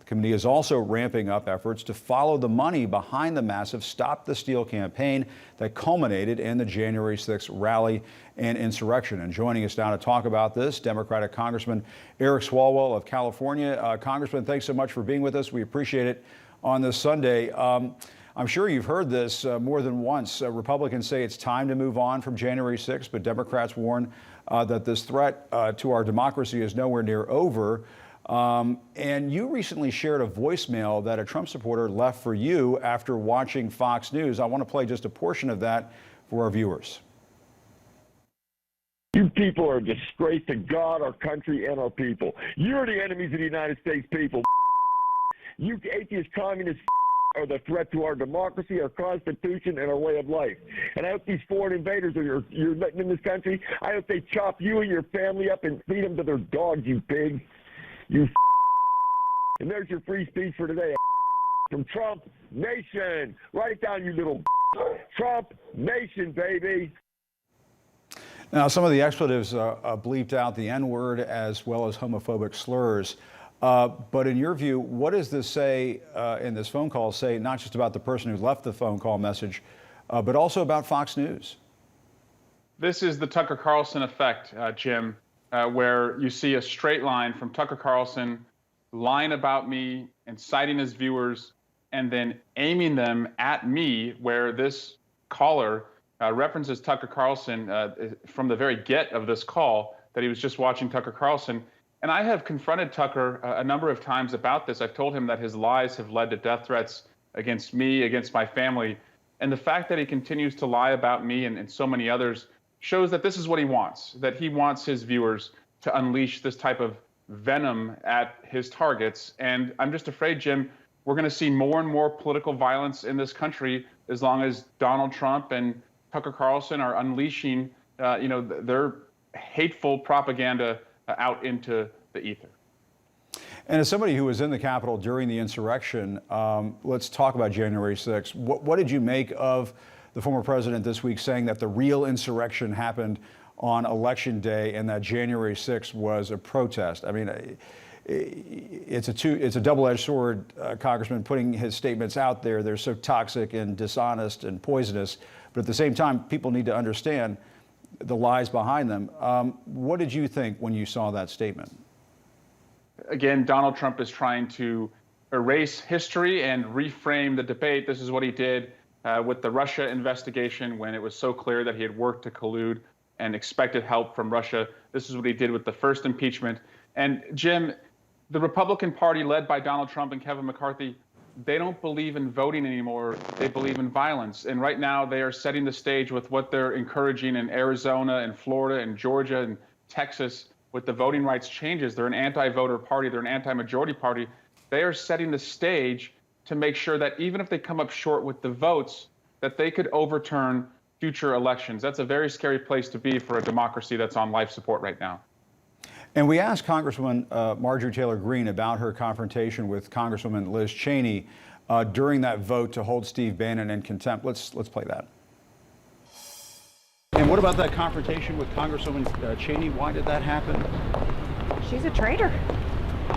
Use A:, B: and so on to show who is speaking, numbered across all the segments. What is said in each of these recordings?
A: committee is also ramping up efforts to follow the money behind the massive Stop the Steal campaign that culminated in the January 6th rally and insurrection. And joining us now to talk about this, Democratic Congressman Eric Swalwell of California. Congressman, thanks so much for being with us. We appreciate it on this Sunday. I'm sure you've heard this more than once. Republicans say it's time to move on from January 6th, but Democrats warn that this threat to our democracy is nowhere near over. And you recently shared a voicemail that a Trump supporter left for you after watching Fox News. I want to play just a portion of that for our viewers.
B: You people are a disgrace to God, our country, and our people. You're the enemies of the United States people. You atheist communists are the threat to our democracy, our Constitution, and our way of life. And I hope these foreign invaders you're letting in this country, I hope they chop you and your family up and feed them to their dogs, you pig. You and there's your free speech for today. From Trump Nation. Write it down, you little Trump Nation, baby.
A: Now, some of the expletives bleeped out the N-word as well as homophobic slurs. But in your view, what does this say in this phone call say, not just about the person who left the phone call message, but also about Fox News?
C: This is the Tucker Carlson effect, Jim, where you see a straight line from Tucker Carlson lying about me, inciting his viewers, and then aiming them at me, where this caller references Tucker Carlson from the very get of this call, that he was just watching Tucker Carlson. And I have confronted Tucker a number of times about this. I've told him that his lies have led to death threats against me, against my family. And the fact that he continues to lie about me and so many others shows that this is what he wants, that he wants his viewers to unleash this type of venom at his targets. And I'm just afraid, Jim, we're going to see more and more political violence in this country as long as Donald Trump and Tucker Carlson are unleashing, their hateful propaganda out into the ether.
A: And as somebody who was in the Capitol during the insurrection, let's talk about January 6th. What did you make of the former president this week saying that the real insurrection happened on Election Day and that January 6th was a protest? I mean, it's a double-edged sword, Congressman, putting his statements out there. They're so toxic and dishonest and poisonous. But at the same time, people need to understand the lies behind them. What did you think when you saw that statement?
C: Again, Donald Trump is trying to erase history and reframe the debate. This is what he did with the Russia investigation when it was so clear that he had worked to collude and expected help from Russia. This is what he did with the first impeachment. And Jim, the Republican Party led by Donald Trump and Kevin McCarthy, they don't believe in voting anymore. They believe in violence. And right now they are setting the stage with what they're encouraging in Arizona and Florida and Georgia and Texas with the voting rights changes. They're an anti-voter party. They're an anti-majority party. They are setting the stage to make sure that even if they come up short with the votes, that they could overturn future elections. That's a very scary place to be for a democracy that's on life support right now.
A: And we asked Congresswoman Marjorie Taylor Greene about her confrontation with Congresswoman Liz Cheney during that vote to hold Steve Bannon in contempt. Let's play that. And what about that confrontation with Congresswoman Cheney? Why did that happen?
D: She's a traitor.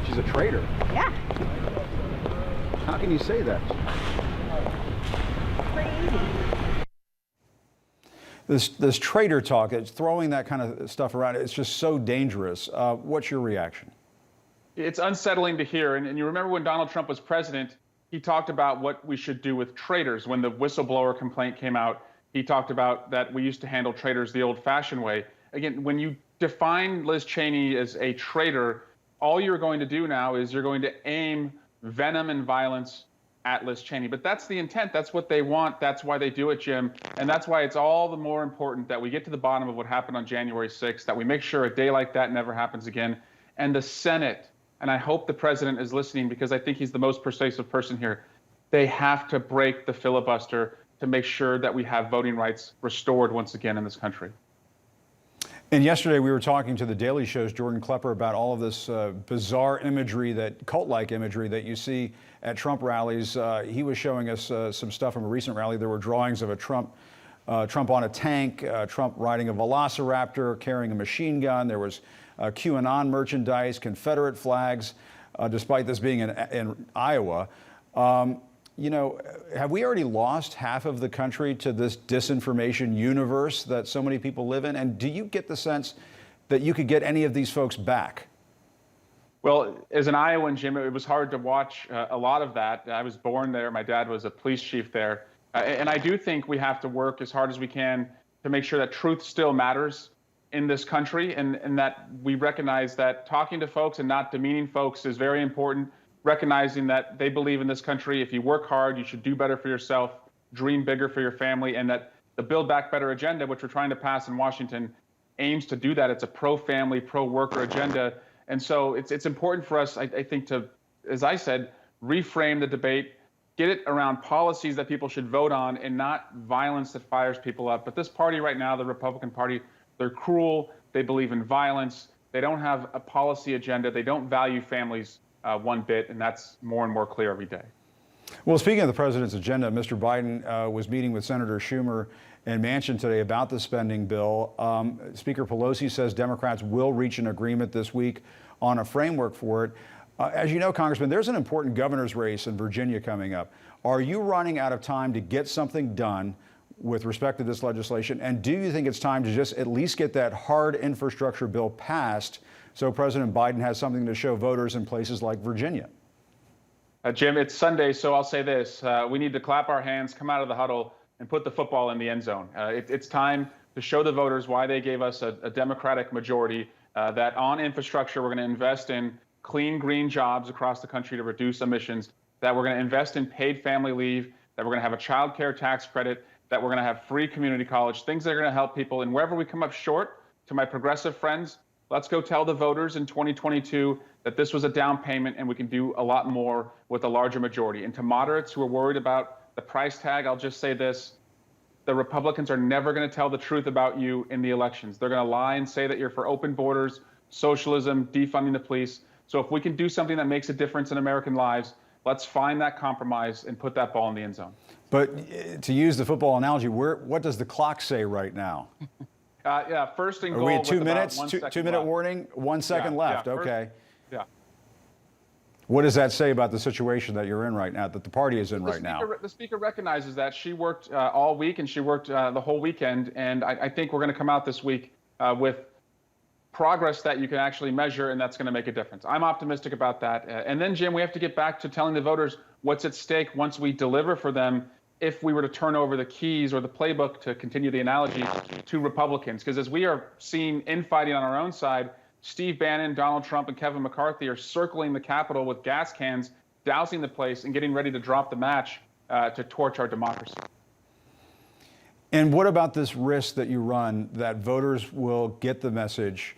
A: She's a traitor?
D: Yeah.
A: How can you say that?
D: Pretty easy.
A: This traitor talk, it's throwing that kind of stuff around. It's just so dangerous. What's your reaction?
C: It's unsettling to hear. And you remember when Donald Trump was president, he talked about what we should do with traitors. When the whistleblower complaint came out, he talked about that we used to handle traitors the old-fashioned way. Again, when you define Liz Cheney as a traitor, all you're going to do now is you're going to aim venom and violence at Liz Cheney. But that's the intent. That's what they want. That's why they do it, Jim. And that's why it's all the more important that we get to the bottom of what happened on January 6th, that we make sure a day like that never happens again. And the Senate, and I hope the president is listening because I think he's the most persuasive person here, they have to break the filibuster to make sure that we have voting rights restored once again in this country.
A: And yesterday we were talking to the Daily Show's Jordan Klepper about all of this bizarre imagery, that cult-like imagery that you see at Trump rallies. He was showing us some stuff from a recent rally. There were drawings of a Trump on a tank, Trump riding a velociraptor, carrying a machine gun. There was QAnon merchandise, Confederate flags. despite this being in Iowa. You know, have we already lost half of the country to this disinformation universe that so many people live in? And do you get the sense that you could get any of these folks back?
C: Well, as an Iowan, Jim, it was hard to watch a lot of that. I was born there. My dad was a police chief there. And I do think we have to work as hard as we can to make sure that truth still matters in this country, and that we recognize that talking to folks and not demeaning folks is very important. Recognizing that they believe in this country. If you work hard, you should do better for yourself, dream bigger for your family, and that the Build Back Better agenda, which we're trying to pass in Washington, aims to do that. It's a pro-family, pro-worker agenda. And so it's important for us, I think, to, as I said, reframe the debate, get it around policies that people should vote on and not violence that fires people up. But this party right now, the Republican Party, they're cruel. They believe in violence. They don't have a policy agenda. They don't value families one bit, and that's more and more clear every day.
A: Well, speaking of the president's agenda, Mr. Biden was meeting with Senator Schumer and Manchin today about the spending bill. Speaker Pelosi says Democrats will reach an agreement this week on a framework for it. As you know, Congressman, there's an important governor's race in Virginia coming up. Are you running out of time to get something done with respect to this legislation? And do you think it's time to just at least get that hard infrastructure bill passed so President Biden has something to show voters in places like Virginia?
C: Jim, it's Sunday, so I'll say this. We need to clap our hands, come out of the huddle, and put the football in the end zone. It's time to show the voters why they gave us a Democratic majority, that on infrastructure, we're going to invest in clean, green jobs across the country to reduce emissions, that we're going to invest in paid family leave, that we're going to have a child care tax credit, that we're going to have free community college, things that are going to help people. And wherever we come up short, to my progressive friends, let's go tell the voters in 2022 that this was a down payment and we can do a lot more with a larger majority. And to moderates who are worried about the price tag, I'll just say this. The Republicans are never going to tell the truth about you in the elections. They're going to lie and say that you're for open borders, socialism, defunding the police. So if we can do something that makes a difference in American lives, let's find that compromise and put that ball in the end zone.
A: But to use the football analogy, what does the clock say right now?
C: Yeah, first and goal.
A: Are we at 2 minutes?
C: About 1 second
A: 2 minute
C: left.
A: warning? 1 second left.
C: Yeah,
A: Okay.
C: Yeah.
A: What does that say about the situation that you're in right now, that the party is in right now?
C: The speaker recognizes that. She worked all week and she worked the whole weekend. And I think we're going to come out this week with progress that you can actually measure, and that's going to make a difference. I'm optimistic about that. And then, Jim, we have to get back to telling the voters what's at stake once we deliver for them, if we were to turn over the keys or the playbook, to continue the analogy, to Republicans. Because as we are seeing infighting on our own side, Steve Bannon, Donald Trump, and Kevin McCarthy are circling the Capitol with gas cans, dousing the place, and getting ready to drop the match to torch our democracy.
A: And what about this risk that you run that voters will get the message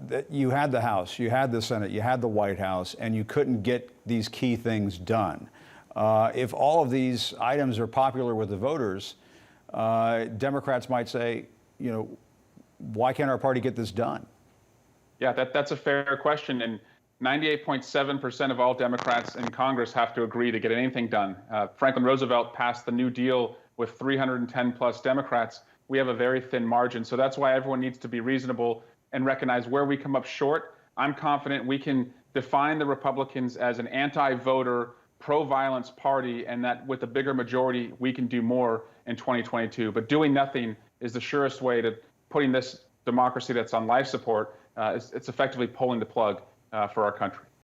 A: that you had the House, you had the Senate, you had the White House, and you couldn't get these key things done? If all of these items are popular with the voters, Democrats might say, you know, why can't our party get this done?
C: Yeah, that's a fair question. And 98.7% of all Democrats in Congress have to agree to get anything done. Franklin Roosevelt passed the New Deal with 310 plus Democrats. We have a very thin margin. So that's why everyone needs to be reasonable and recognize where we come up short. I'm confident we can define the Republicans as an anti-voter, pro-violence party, and that with a bigger majority, we can do more in 2022. But doing nothing is the surest way to putting this democracy that's on life support. It's effectively pulling the plug for our country.